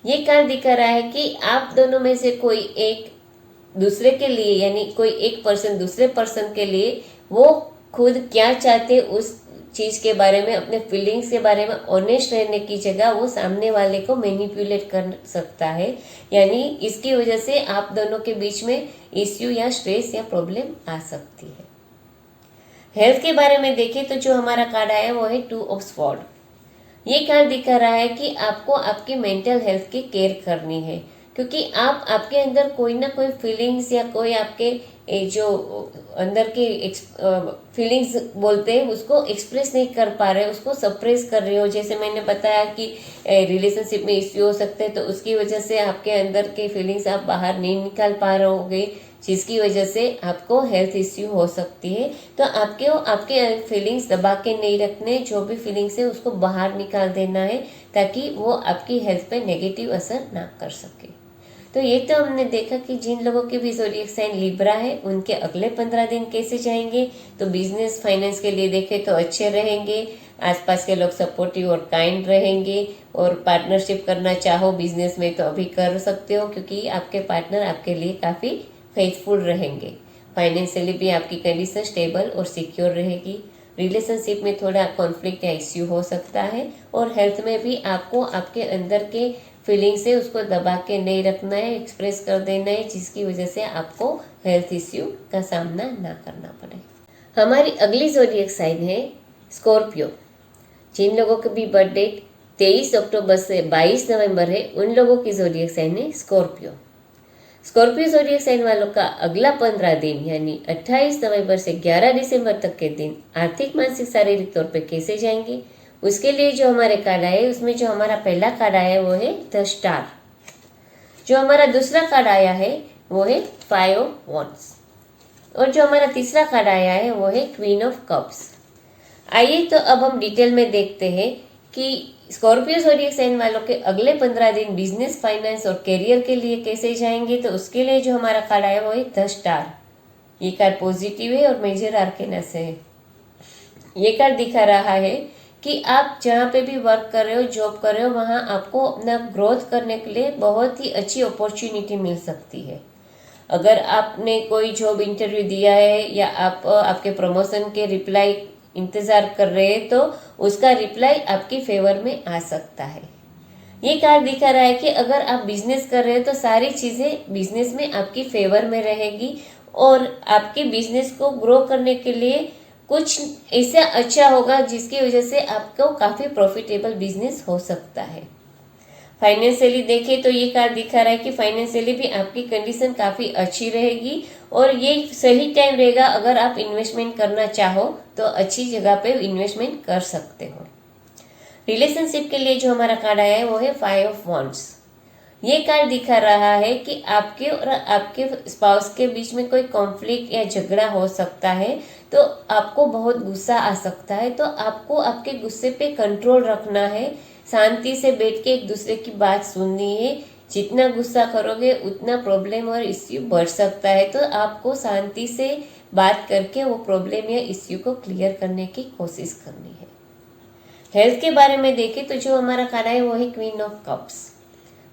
ये कार्ड दिखा रहा है कि आप दोनों में से कोई एक दूसरे के लिए, यानी कोई एक पर्सन दूसरे पर्सन के लिए वो खुद क्या चाहते उस चीज़ के बारे में, अपने फीलिंग्स के बारे में ऑनेस्ट रहने की जगह वो सामने वाले को मैनिपुलेट कर सकता है, यानी इसकी वजह से आप दोनों के बीच में इश्यू या स्ट्रेस या प्रॉब्लम आ सकती है। हेल्थ के बारे में देखें तो जो हमारा कार्ड आया वो है 2 ऑफ स्वॉर्ड। ये कार्ड दिखा रहा है कि आपको आपकी मेंटल हेल्थ की केयर करनी है, क्योंकि आप आपके अंदर कोई ना कोई फीलिंग्स या कोई आपके जो अंदर के फीलिंग्स बोलते हैं उसको एक्सप्रेस नहीं कर पा रहे, उसको सप्रेस कर रहे हो। जैसे मैंने बताया कि रिलेशनशिप में इश्यू हो सकते हैं, तो उसकी वजह से आपके अंदर के फीलिंग्स आप बाहर नहीं निकाल पा रहे होगे, जिसकी वजह से आपको हेल्थ इश्यू हो सकती है। तो आपके फीलिंग्स दबा के नहीं रखने, जो भी फीलिंग्स है उसको बाहर निकाल देना है, ताकि वो आपकी हेल्थ पे नेगेटिव असर ना कर सके। तो ये तो हमने देखा कि जिन लोगों के भी ज़ोडिएक साइन लिब्रा है उनके अगले 15 दिन कैसे जाएंगे। तो बिजनेस, फाइनेंस के लिए देखें तो अच्छे रहेंगे, आसपास के लोग सपोर्टिव और काइंड रहेंगे, और पार्टनरशिप करना चाहो बिजनेस में तो अभी कर सकते हो, क्योंकि आपके पार्टनर आपके लिए काफ़ी फेथफुल रहेंगे। फाइनेंशियली भी आपकी कंडीशन स्टेबल और सिक्योर रहेगी। रिलेशनशिप में थोड़ा कॉन्फ्लिक्ट या इश्यू हो सकता है, और हेल्थ में भी आपको आपके अंदर के फीलिंग्स है उसको दबा के नहीं रखना है, एक्सप्रेस कर देना है, जिसकी वजह से आपको हेल्थ इश्यू का सामना ना करना पड़े। हमारी अगली ज़ोडिएक साइन है स्कॉर्पियो। जिन लोगों की भी बर्थडे 23 अक्टूबर से 22 नवंबर है उन लोगों की ज़ोडिएक साइन है स्कॉर्पियो। स्कॉर्पियो ज़ोडिएक साइन वालों का अगला 15 दिन यानी 28 नवंबर से 11 दिसंबर तक के दिन आर्थिक, मानसिक, शारीरिक तौर पे कैसे जाएंगे। उसके लिए जो हमारे कार्ड आए उसमें जो हमारा पहला कार्ड आया वो है द स्टार, जो हमारा दूसरा कार्ड आया है वो है 5 ऑफ वॉन्ड्स, और जो हमारा तीसरा कार्ड आया है वो है क्वीन ऑफ कप्स। आइए तो अब हम डिटेल में देखते हैं कि स्कॉर्पियो ज़ोडिएक साइन वालों के अगले 15 दिन बिजनेस, फाइनेंस और करियर के लिए कैसे जाएंगे। तो उसके लिए जो हमारा कार्ड आया वो है द स्टार। ये कार्ड पॉजिटिव है और मेजर आर्केना से है। ये कार्ड दिखा रहा है कि आप जहाँ पे भी वर्क कर रहे हो, जॉब कर रहे हो, वहाँ आपको अपना ग्रोथ करने के लिए बहुत ही अच्छी अपॉर्चुनिटी मिल सकती है। अगर आपने कोई जॉब इंटरव्यू दिया है या आप आपके प्रमोशन के रिप्लाई इंतज़ार कर रहे हैं, तो उसका रिप्लाई आपकी फेवर में आ सकता है। ये कार्ड दिखा रहा है कि अगर आप बिजनेस कर रहे हो तो सारी चीज़ें बिजनेस में आपकी फेवर में रहेगी, और आपके बिजनेस को ग्रो करने के लिए कुछ ऐसा अच्छा होगा जिसकी वजह से आपको काफ़ी प्रॉफिटेबल बिजनेस हो सकता है। फाइनेंशियली देखें तो ये कार्ड दिखा रहा है कि फाइनेंशियली भी आपकी कंडीशन काफ़ी अच्छी रहेगी और ये सही टाइम रहेगा। अगर आप इन्वेस्टमेंट करना चाहो तो अच्छी जगह पे इन्वेस्टमेंट कर सकते हो। रिलेशनशिप के लिए जो हमारा कार्ड आया है वो है 5 ऑफ वॉन्ड्स। ये कार्ड दिखा रहा है कि आपके और आपके स्पाउस के बीच में कोई कॉन्फ्लिक्ट या झगड़ा हो सकता है, तो आपको बहुत गुस्सा आ सकता है। तो आपको आपके गुस्से पे कंट्रोल रखना है, शांति से बैठ के एक दूसरे की बात सुननी है। जितना गुस्सा करोगे उतना प्रॉब्लम और इश्यू बढ़ सकता है, तो आपको शांति से बात करके वो प्रॉब्लम या इश्यू को क्लियर करने की कोशिश करनी है। हेल्थ के बारे में देखें तो जो हमारा कार्ड है वो है क्वीन ऑफ कप्स।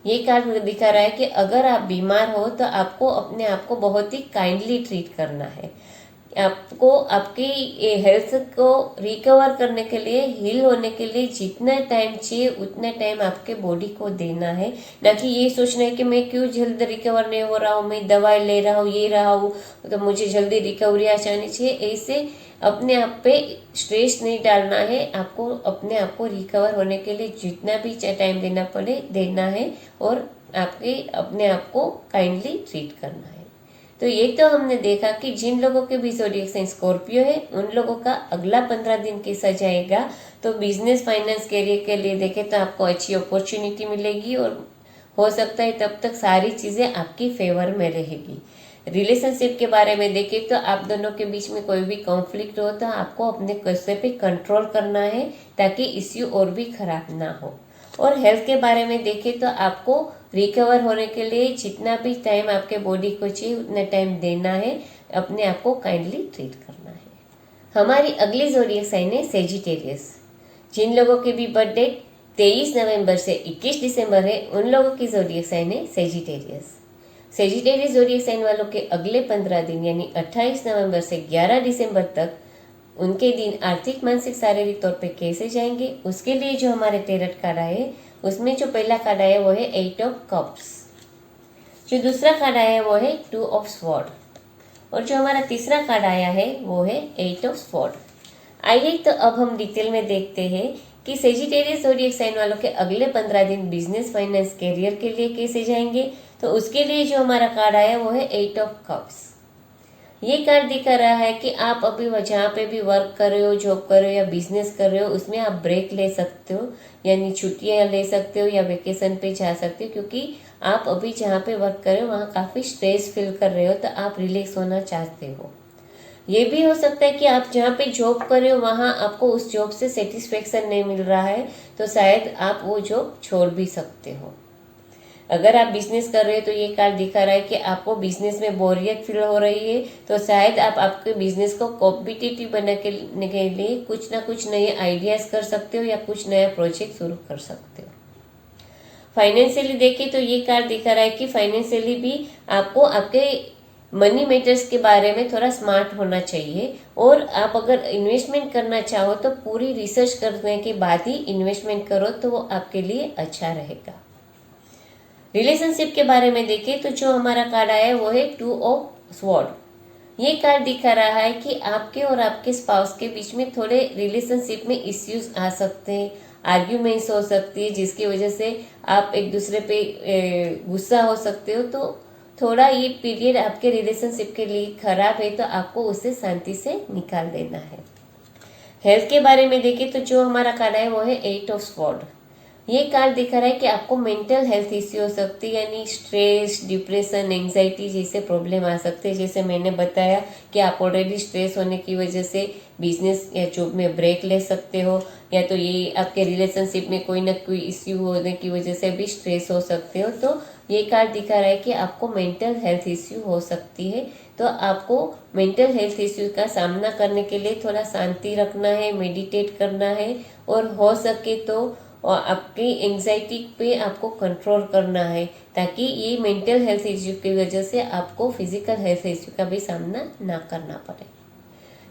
ये कार्ड दिखा रहा है कि अगर आप बीमार हो तो आपको अपने आप को बहुत ही काइंडली ट्रीट करना है। आपको आपकी हेल्थ को रिकवर करने के लिए, हील होने के लिए जितना टाइम चाहिए उतना टाइम आपके बॉडी को देना है। ना कि ये सोचना है कि मैं क्यों जल्द रिकवर नहीं हो रहा हूँ, मैं दवाई ले रहा हूँ, ये रहा हूँ, तो मुझे जल्दी रिकवरी आ जानी चाहिए। ऐसे अपने आप पे स्ट्रेस नहीं डालना है। आपको अपने आप को रिकवर होने के लिए जितना भी टाइम देना पड़े देना है और अपने आप को काइंडली ट्रीट करना है। तो ये तो हमने देखा कि जिन लोगों के भी ज़ोडिएक साइन स्कॉर्पियो है उन लोगों का अगला 15 दिन कैसा जाएगा। तो बिजनेस, फाइनेंस, करियर के लिए देखें तो आपको अच्छी अपॉर्चुनिटी मिलेगी और हो सकता है तब तक सारी चीज़ें आपकी फेवर में रहेगी। रिलेशनशिप के बारे में देखें तो आप दोनों के बीच में कोई भी कॉन्फ्लिक्ट हो तो आपको अपने गुस्से पे कंट्रोल करना है ताकि इश्यू और भी खराब ना हो। और हेल्थ के बारे में देखें तो आपको रिकवर होने के लिए जितना भी टाइम आपके बॉडी को चाहिए उतना टाइम देना है, अपने आप को काइंडली ट्रीट करना है। हमारी अगली ज़ोडिएक साइन है सेजिटेरियस। जिन लोगों की भी बर्थडे 23 नवंबर से 21 दिसंबर है उन लोगों की ज़ोडिएक साइन है सेजिटेरियस। सेजिटेरियस ज़ोडिएक साइन वालों के अगले 15 दिन यानी 28 नवंबर से 11 दिसंबर तक उनके दिन आर्थिक, मानसिक, शारीरिक तौर पे कैसे जाएंगे, उसके लिए जो हमारे टेरट कार्ड आए उसमें जो पहला कार्ड आया वो है 8 ऑफ कप्स। जो दूसरा कार्ड आया है वो है 2 ऑफ स्वॉर्ड और जो हमारा तीसरा कार्ड आया है वो है 8 ऑफ स्वॉर्ड। आइए तो अब हम डिटेल में देखते हैं कि सेजिटेरियस ज़ोडिएक साइन वालों के अगले 15 दिन बिजनेस, फाइनेंस, करियर के लिए कैसे जाएंगे। तो उसके लिए जो हमारा कार्ड आया वो है 8 ऑफ कप्स। ये कार्ड दिखा रहा है कि आप अभी जहाँ पे भी वर्क कर रहे हो, जॉब कर रहे हो या बिजनेस कर रहे हो, उसमें आप ब्रेक ले सकते हो, यानी छुट्टियाँ ले सकते हो या वेकेशन पे जा सकते हो। क्योंकि आप अभी जहाँ पे वर्क कर रहे हो वहाँ काफ़ी स्ट्रेस फील कर रहे हो, तो आप रिलैक्स होना चाहते हो। ये भी हो सकता है कि आप जहाँ पे जॉब कर रहे हो वहाँ आपको उस जॉब से सेटिस्फेक्शन नहीं मिल रहा है, तो शायद आप वो जॉब छोड़ भी सकते हो। अगर आप बिजनेस कर रहे हो तो ये कार्ड दिखा रहा है कि आपको बिजनेस में बोरियत फील हो रही है, तो शायद आप आपके बिजनेस को कॉम्पिटिटिव बनाने के लिए कुछ ना कुछ नए आइडियाज कर सकते हो या कुछ नया प्रोजेक्ट शुरू कर सकते हो। फाइनेंशियली देखें तो ये कार्ड दिखा रहा है कि फाइनेंशियली भी आपको आपके मनी मैटर्स के बारे में थोड़ा स्मार्ट होना चाहिए और आप अगर इन्वेस्टमेंट करना चाहो तो पूरी रिसर्च करने के बाद ही इन्वेस्टमेंट करो, तो वो आपके लिए अच्छा रहेगा। रिलेशनशिप के बारे में देखें तो जो हमारा कार्ड आया है वो है 2 ऑफ स्वॉर्ड। ये कार्ड दिखा रहा है कि आपके और आपके स्पाउस के बीच में थोड़े रिलेशनशिप में इश्यूज आ सकते हैं, आर्ग्यूमेंट्स हो सकती है, जिसकी वजह से आप एक दूसरे पे गुस्सा हो सकते हो। तो थोड़ा ये पीरियड आपके रिलेशनशिप के लिए खराब है, तो आपको उसे शांति से निकाल देना है। हेल्थ के बारे में देखें तो जो हमारा कार्ड है वो है 8 ऑफ स्वॉर्ड। ये कार्ड दिखा रहा है कि आपको मेंटल हेल्थ इश्यू हो सकती है, यानी स्ट्रेस, डिप्रेशन, एंग्जाइटी जैसे प्रॉब्लम आ सकते हैं। जैसे मैंने बताया कि आप ऑलरेडी स्ट्रेस होने की वजह से बिजनेस या जॉब में ब्रेक ले सकते हो, या तो ये आपके रिलेशनशिप में कोई ना कोई इश्यू होने की वजह से भी स्ट्रेस हो सकते हो। तो ये कार्ड दिखा रहा है कि आपको मेंटल हेल्थ इश्यू हो सकती है, तो आपको मेंटल हेल्थ इश्यू का सामना करने के लिए थोड़ा शांति रखना है, मेडिटेट करना है और हो सके तो और आपकी एंग्जाइटी पे आपको कंट्रोल करना है, ताकि ये मेंटल हेल्थ इश्यू की वजह से आपको फिजिकल हेल्थ इश्यू का भी सामना ना करना पड़े।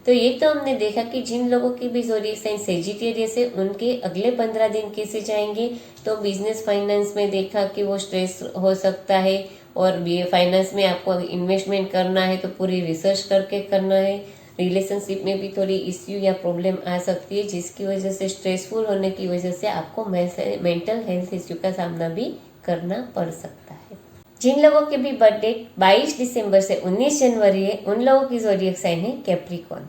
तो ये तो हमने देखा कि जिन लोगों की भी ज़ोडिएक साइन सेजिटेरियस है उनके अगले 15 दिन कैसे जाएंगे। तो बिजनेस, फाइनेंस में देखा कि वो स्ट्रेस हो सकता है और फाइनेंस में आपको इन्वेस्टमेंट करना है तो पूरी रिसर्च करके करना है। रिलेशनशिप में भी थोड़ी इश्यू या प्रॉब्लम आ सकती है, जिसकी वजह से स्ट्रेसफुल होने की वजह से आपको मेंटल हेल्थ इश्यू का सामना भी करना पड़ सकता है। जिन लोगों के भी बर्थडे 22 दिसंबर से 19 जनवरी है, उन लोगों की ज़ोडिएक साइन है कैप्रिकॉर्न।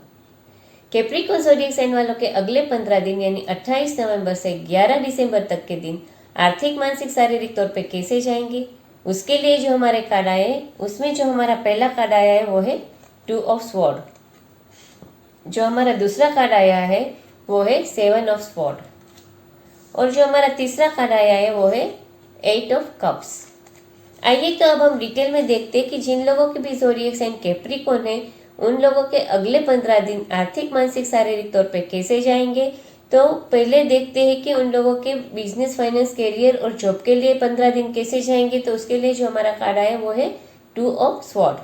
कैप्रिकॉर्न ज़ोडिएक साइन वालों के अगले 15 दिन यानी 28 नवंबर से 11 दिसंबर तक के दिन आर्थिक, मानसिक, शारीरिक तौर पे कैसे जाएंगे, उसके लिए जो हमारे कार्ड आए हैं, उसमें जो हमारा पहला कार्ड आया है वो है 2 ऑफ स्वॉर्ड। जो हमारा दूसरा कार्ड आया है वो है 7 ऑफ स्वॉर्ड, और जो हमारा तीसरा कार्ड आया है वो है 8 ऑफ कप्स। आइए तो अब हम डिटेल में देखते हैं कि जिन लोगों के भी ज़ोडिएक साइन कैप्रिकॉर्न है, उन लोगों के अगले 15 दिन आर्थिक, मानसिक, शारीरिक तौर पे कैसे जाएंगे। तो पहले देखते हैं कि उन लोगों के बिजनेस, फाइनेंस, करियर और जॉब के लिए 15 दिन कैसे जाएंगे। तो उसके लिए जो हमारा कार्ड आया वो है 2 ऑफ स्वॉर्ड।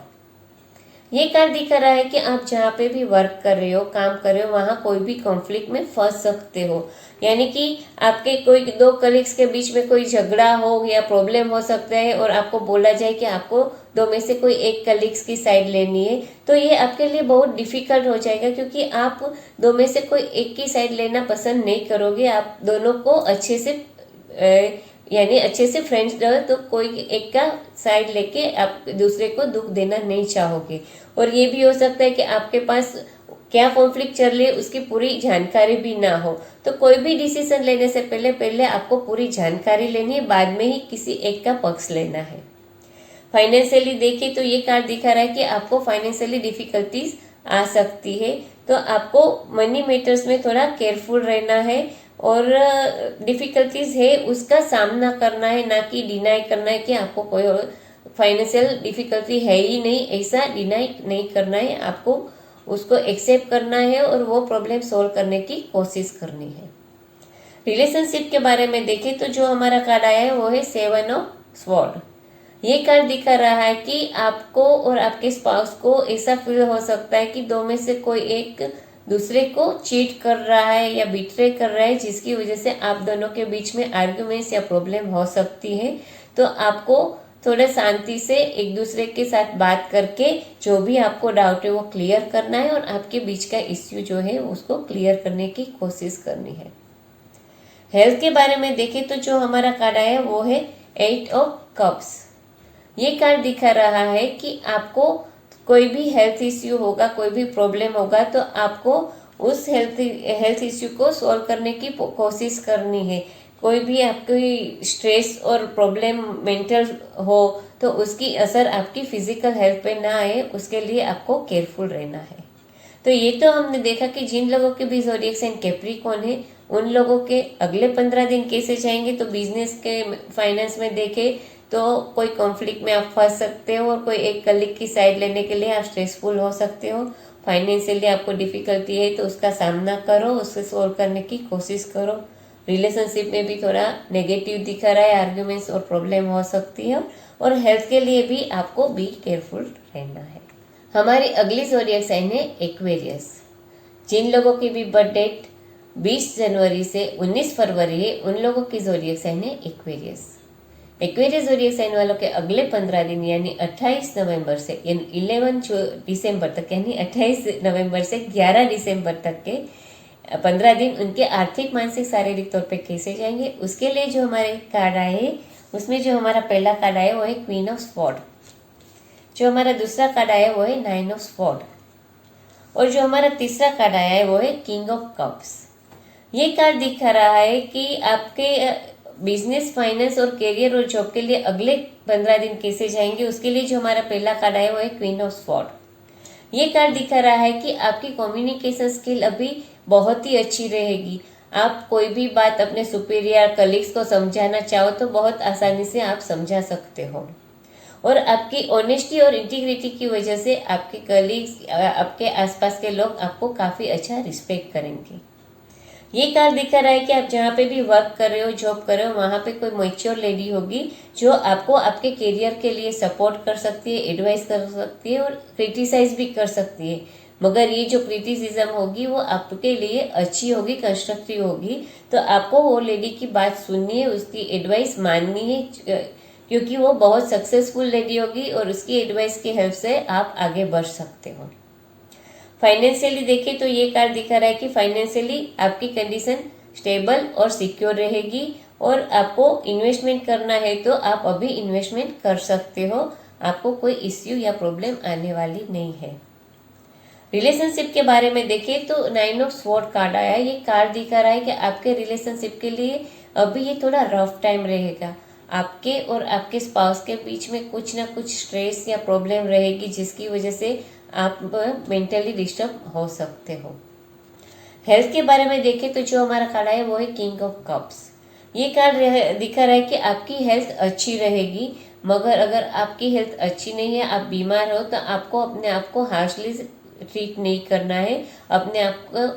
ये कार्ड दिखा रहा है कि आप जहाँ पे भी वर्क कर रहे हो, काम कर रहे हो, वहाँ कोई भी कॉन्फ्लिक्ट में फंस सकते हो। यानी कि आपके कोई 2 कलीग्स के बीच में कोई झगड़ा हो या प्रॉब्लम हो सकता है, और आपको बोला जाए कि आपको 2 में से कोई एक कलीग्स की साइड लेनी है, तो ये आपके लिए बहुत डिफिकल्ट हो जाएगा, क्योंकि आप 2 में से कोई एक की साइड लेना पसंद नहीं करोगे। आप दोनों को अच्छे से फ्रेंड्स रहो, तो कोई एक का साइड लेके आप दूसरे को दुख देना नहीं चाहोगे। और ये भी हो सकता है कि आपके पास क्या कॉन्फ्लिक्ट चल रही है उसकी पूरी जानकारी भी ना हो। तो कोई भी डिसीजन लेने से पहले आपको पूरी जानकारी लेनी है, बाद में ही किसी एक का पक्ष लेना है। फाइनेंशियली देखिए तो ये कार्ड दिखा रहा है कि आपको फाइनेंशियली डिफिकल्टीज आ सकती है, तो आपको मनी मैटर्स में थोड़ा केयरफुल रहना है, और डिफिकल्टीज है उसका सामना करना है, ना कि डिनाई करना है कि आपको कोई फाइनेंशियल डिफिकल्टी है ही नहीं, ऐसा डिनाई नहीं करना है। आपको उसको एक्सेप्ट करना है और वो प्रॉब्लम सॉल्व करने की कोशिश करनी है। रिलेशनशिप के बारे में देखें तो जो हमारा कार्ड आया है वो है 7 ऑफ स्वॉर्ड। ये कार्ड दिखा रहा है कि आपको और आपके स्पाउस को ऐसा फील हो सकता है कि 2 में से कोई एक दूसरे को चीट कर रहा है या बिट्रे कर रहा है, जिसकी वजह से आप दोनों के बीच में आर्ग्यूमेंट्स या प्रॉब्लम हो सकती है। तो आपको थोड़ा शांति से एक दूसरे के साथ बात करके जो भी आपको डाउट है वो क्लियर करना है, और आपके बीच का इश्यू जो है उसको क्लियर करने की कोशिश करनी है। हेल्थ के बारे में देखें तो जो हमारा कार्ड आया है वो है 8 ऑफ कप्स। ये कार्ड दिखा रहा है कि आपको कोई भी हेल्थ इश्यू होगा, कोई भी प्रॉब्लम होगा, तो आपको उस हेल्थ इश्यू को सॉल्व करने की कोशिश करनी है। कोई भी आपकी स्ट्रेस और प्रॉब्लम मेंटल हो तो उसकी असर आपकी फिजिकल हेल्थ पे ना आए, उसके लिए आपको केयरफुल रहना है। तो ये तो हमने देखा कि जिन लोगों के भी ज़ोडिएक साइन कैप्रिकॉर्न है, उन लोगों के अगले 15 दिन कैसे जाएंगे। तो बिजनेस के, फाइनेंस में देखें तो कोई कॉन्फ्लिक्ट में आप फंस सकते हो, और कोई एक कलीग की साइड लेने के लिए आप स्ट्रेसफुल हो सकते हो। फाइनेंशियली आपको डिफिकल्टी है तो उसका सामना करो, उससे सॉल्व करने की कोशिश करो। रिलेशनशिप में भी थोड़ा नेगेटिव दिखा रहा है, आर्ग्यूमेंट्स और प्रॉब्लम हो सकती है, और हेल्थ के लिए भी आपको बी केयरफुल रहना है। हमारी अगली ज़ोडिएक साइन है एक्वेरियस। जिन लोगों की भी बर्थ डेट 20 जनवरी से 19 फरवरी है, उन लोगों की ज़ोडिएक साइन है एक्वेरियस। एक्वेरियस ज़ोडिएक साइन वालों के अगले 15 दिन यानी 28 नवंबर से 11 दिसंबर तक, यानी 28 नवंबर से 11 दिसंबर तक के 15 दिन उनके आर्थिक, मानसिक, शारीरिक तौर पे कैसे जाएंगे। उसके लिए जो हमारे कार्ड आए हैं उसमें जो हमारा पहला कार्ड आया वो है क्वीन ऑफ स्वॉर्ड। जो हमारा दूसरा कार्ड आया वो है 9 ऑफ स्वॉर्ड, और जो हमारा तीसरा कार्ड आया है वो है किंग ऑफ कप्स। ये कार्ड दिखा रहा है कि आपके बिजनेस, फाइनेंस और करियर और जॉब के लिए अगले 15 दिन कैसे जाएंगे। उसके लिए जो हमारा पहला कार्ड आया वो है क्वीन ऑफ स्वॉर्ड। ये कार्ड दिखा रहा है कि आपकी कम्युनिकेशन स्किल अभी बहुत ही अच्छी रहेगी। आप कोई भी बात अपने सुपीरियर, कलीग्स को समझाना चाहो तो बहुत आसानी से आप समझा सकते हो, और आपकी ऑनेस्टी और इंटीग्रिटी की वजह से आपके कलीग्स, आपके आसपास के लोग आपको काफ़ी अच्छा रिस्पेक्ट करेंगे। ये कार्ड दिखा रहा है कि आप जहाँ पे भी वर्क कर रहे हो, जॉब कर रहे हो, वहाँ पे कोई मैच्योर लेडी होगी जो आपको आपके करियर के लिए सपोर्ट कर सकती है, एडवाइस कर सकती है और क्रिटिसाइज भी कर सकती है। मगर ये जो क्रिटिसिज्म होगी वो आपके लिए अच्छी होगी, कंस्ट्रक्टिव होगी। तो आपको वो लेडी की बात सुननी है, उसकी एडवाइस माननी है, क्योंकि वो बहुत सक्सेसफुल लेडी होगी और उसकी एडवाइस की हेल्प से आप आगे बढ़ सकते हो। फाइनेंशियली देखें तो ये कार्ड दिखा रहा है कि फाइनेंशियली आपकी कंडीशन स्टेबल और सिक्योर रहेगी और आपको इन्वेस्टमेंट करना है तो आप अभी इन्वेस्टमेंट कर सकते हो, आपको कोई इश्यू या प्रॉब्लम आने वाली नहीं है। रिलेशनशिप के बारे में देखें तो 9 ऑफ स्वॉर्ड कार्ड आया। ये कार्ड दिखा रहा है कि आपके रिलेशनशिप के लिए अभी ये थोड़ा रफ टाइम रहेगा। आपके और आपके स्पाउस के बीच में कुछ ना कुछ स्ट्रेस या प्रॉब्लम रहेगी जिसकी वजह से आप मेंटली डिस्टर्ब हो सकते हो। हेल्थ के बारे में देखें तो जो हमारा कार्ड है वो है किंग ऑफ कप्स। ये कार्ड दिखा रहा है कि आपकी हेल्थ अच्छी रहेगी, मगर अगर आपकी हेल्थ अच्छी नहीं है, आप बीमार हो, तो आपको अपने आप को हार्शली ट्रीट नहीं करना है, अपने आप को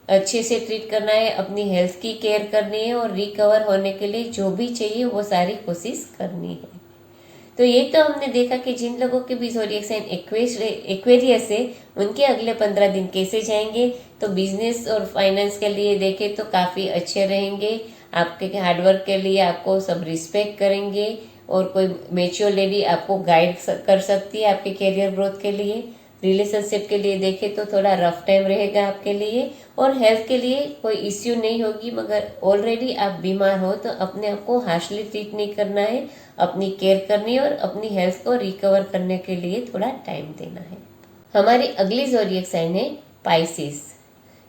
अच्छे से ट्रीट करना है, अपनी हेल्थ की केयर करनी है और रिकवर होने के लिए जो भी चाहिए वो सारी कोशिश करनी है। तो ये तो हमने देखा कि जिन लोगों के भी ज़ोडिएक साइन एक्वेरियस है उनके अगले 15 दिन कैसे जाएंगे। तो बिजनेस और फाइनेंस के लिए देखें तो काफ़ी अच्छे रहेंगे। आपके हार्डवर्क के लिए आपको सब रिस्पेक्ट करेंगे और कोई मैच्योर लेडी आपको गाइड कर सकती है आपके कैरियर ग्रोथ के लिए। रिलेशनशिप के लिए देखें तो थोड़ा रफ टाइम रहेगा आपके लिए और हेल्थ के लिए कोई इश्यू नहीं होगी, मगर ऑलरेडी आप बीमार हो तो अपने आप को हार्शली ट्रीट नहीं करना है, अपनी केयर करनी है और अपनी हेल्थ को रिकवर करने के लिए थोड़ा टाइम देना है। हमारी अगली ज़ोडिएक साइन है पाइसिस।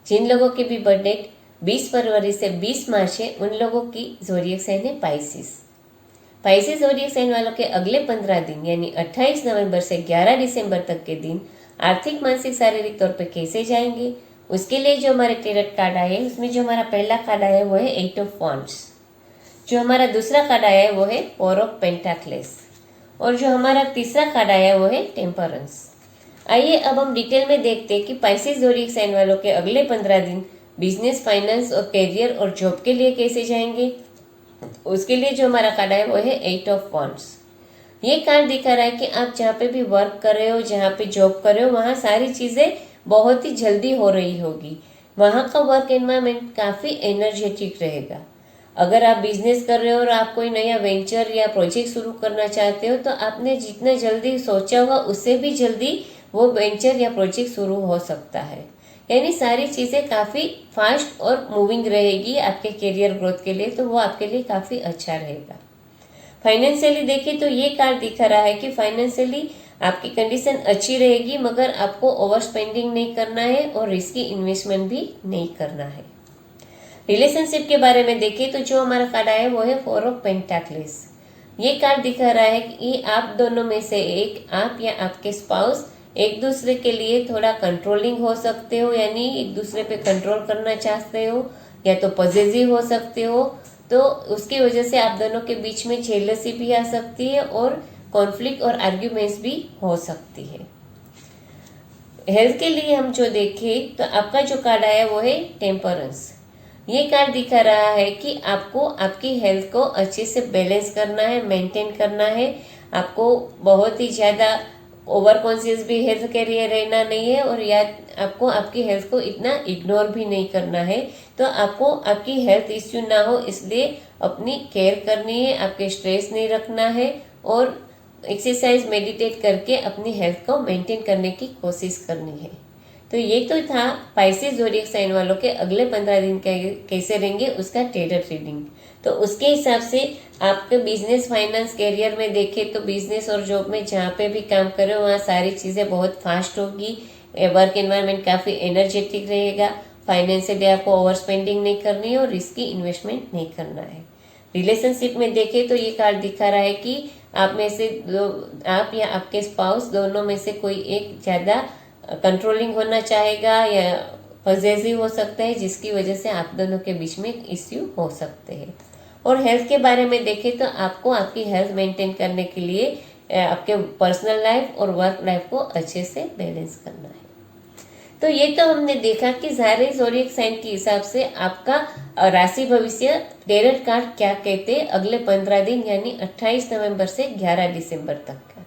जिन लोगों की भी बर्थ डेट 20 फरवरी से 20 मार्च है उन लोगों की ज़ोडिएक साइन है पाइसिस। पाइसिस ज़ोडिएक साइन वालों के अगले 15 दिन यानी 28 नवंबर से 11 दिसंबर तक के दिन आर्थिक, मानसिक, शारीरिक तौर पे कैसे जाएंगे, उसके लिए जो हमारे टेरट कार्ड आए हैं उसमें जो हमारा पहला कार्ड आया है वो है 8 ऑफ वांड्स। जो हमारा दूसरा कार्ड आया है वो है 4 ऑफ पेंटाक्लेस और जो हमारा तीसरा कार्ड आया है वो है टेम्परेंस। आइए अब हम डिटेल में देखते हैं कि पाइसिस ज़ोडिएक साइन वालों के अगले 15 दिन बिजनेस, फाइनेंस और करियर और जॉब के लिए कैसे जाएंगे। उसके लिए जो हमारा कार्ड है वो है 8 ऑफ वांड्स। ये कार्ड दिखा रहा है कि आप जहाँ पे भी वर्क कर रहे हो, जहाँ पे जॉब कर रहे हो, वहाँ सारी चीज़ें बहुत ही जल्दी हो रही होगी। वहाँ का वर्क एनवायरनमेंट काफ़ी एनर्जेटिक रहेगा। अगर आप बिजनेस कर रहे हो और आप कोई नया वेंचर या प्रोजेक्ट शुरू करना चाहते हो तो आपने जितना जल्दी सोचा होगा उससे भी जल्दी वो वेंचर या प्रोजेक्ट शुरू हो सकता है। यानी सारी चीज़ें काफ़ी फास्ट और मूविंग रहेगी आपके करियर ग्रोथ के लिए, तो वो आपके लिए काफ़ी अच्छा रहेगा। फाइनेंशियली देखें तो ये कार्ड दिखा रहा है कि फाइनेंशियली आपकी कंडीशन अच्छी रहेगी, मगर आपको ओवर स्पेंडिंग नहीं करना है और रिस्की इन्वेस्टमेंट भी नहीं करना है। रिलेशनशिप के बारे में देखें तो जो हमारा कार्ड आया है वो है 4 ऑफ पेंटाक्लेस। ये कार्ड दिखा रहा है कि आप दोनों में से एक, आप या आपके स्पाउस, एक दूसरे के लिए थोड़ा कंट्रोलिंग हो सकते हो, यानी एक दूसरे पे कंट्रोल करना चाहते हो या तो पॉजिटिव हो सकते हो। तो उसकी वजह से आप दोनों के बीच में जेलसी भी आ सकती है और कॉन्फ्लिक्ट और आर्ग्यूमेंट्स भी हो सकती है। हेल्थ के लिए हम जो देखें तो आपका जो कार्ड आया वो है टेम्परेंस। ये कार्ड दिखा रहा है कि आपको आपकी हेल्थ को अच्छे से बैलेंस करना है, मेंटेन करना है। आपको बहुत ही ज़्यादा ओवर कॉन्शियस भी हेल्थ के लिए रहना नहीं है और या आपको आपकी हेल्थ को इतना इग्नोर भी नहीं करना है। तो आपको आपकी हेल्थ इश्यू ना हो इसलिए अपनी केयर करनी है, आपके स्ट्रेस नहीं रखना है और एक्सरसाइज, मेडिटेट करके अपनी हेल्थ को मेंटेन करने की कोशिश करनी है। तो ये तो था पाइसिस ज़ोडिएक साइन वालों के अगले 15 दिन कैसे रहेंगे उसका टेरट रीडिंग। तो उसके हिसाब से आपके बिजनेस, फाइनेंस, करियर में देखें तो बिजनेस और जॉब में जहाँ पे भी काम करें वहाँ सारी चीज़ें बहुत फास्ट होगी, वर्क एनवायरनमेंट काफ़ी एनर्जेटिक रहेगा। फाइनेंशियली आपको ओवर स्पेंडिंग नहीं करनी है और रिस्की इन्वेस्टमेंट नहीं करना है। रिलेशनशिप में देखें तो ये कार्ड दिखा रहा है कि आप में से आप या आपके स्पाउस दोनों में से कोई एक ज़्यादा कंट्रोलिंग होना चाहेगा या पॉजिटिव हो सकता है, जिसकी वजह से आप दोनों के बीच में इश्यू हो सकते हैं। और हेल्थ के बारे में देखें तो आपको आपकी हेल्थ मेंटेन करने के लिए आपके पर्सनल लाइफ और वर्क लाइफ को अच्छे से बैलेंस करना है। तो ये तो हमने देखा कि सारे ज़ोडिएक साइन के हिसाब से आपका राशि भविष्य टेरट कार्ड क्या कहते हैं अगले 15 दिन यानी 28 नवंबर से 11 दिसंबर तक का।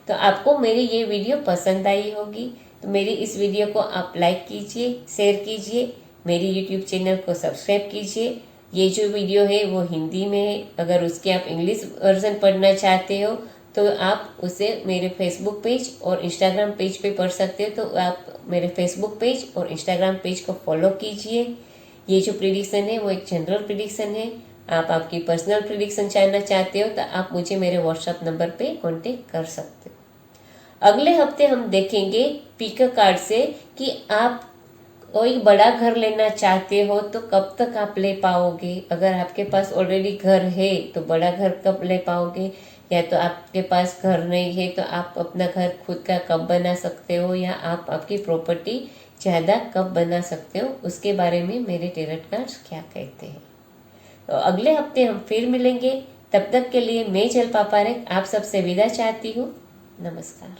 तो आपको मेरी ये वीडियो पसंद आई होगी, तो मेरी इस वीडियो को आप लाइक कीजिए, शेयर कीजिए, मेरी यूट्यूब चैनल को सब्सक्राइब कीजिए। ये जो वीडियो है वो हिंदी में है, अगर उसके आप इंग्लिश वर्जन पढ़ना चाहते हो तो आप उसे मेरे फेसबुक पेज और इंस्टाग्राम पेज पे पढ़ सकते हो। तो आप मेरे फेसबुक पेज और इंस्टाग्राम पेज को फॉलो कीजिए। ये जो प्रिडिक्शन है वो एक जनरल प्रिडिक्शन है। आप आपकी पर्सनल प्रिडिक्शन जानना चाहते हो तो आप मुझे मेरे व्हाट्सएप नंबर पे कांटेक्ट कर सकते हो। अगले हफ्ते हम देखेंगे पिक कार्ड से कि आप कोई बड़ा घर लेना चाहते हो तो कब तक आप ले पाओगे। अगर आपके पास ऑलरेडी घर है तो बड़ा घर कब ले पाओगे, या तो आपके पास घर नहीं है तो आप अपना घर खुद का कब बना सकते हो, या आप आपकी प्रॉपर्टी ज़्यादा कब बना सकते हो, उसके बारे में मेरे टेरट कार्ड्स क्या कहते हैं। तो अगले हफ्ते हम फिर मिलेंगे। तब तक के लिए मैं जल्पा पारेख आप सबसे विदा चाहती हूँ। नमस्कार।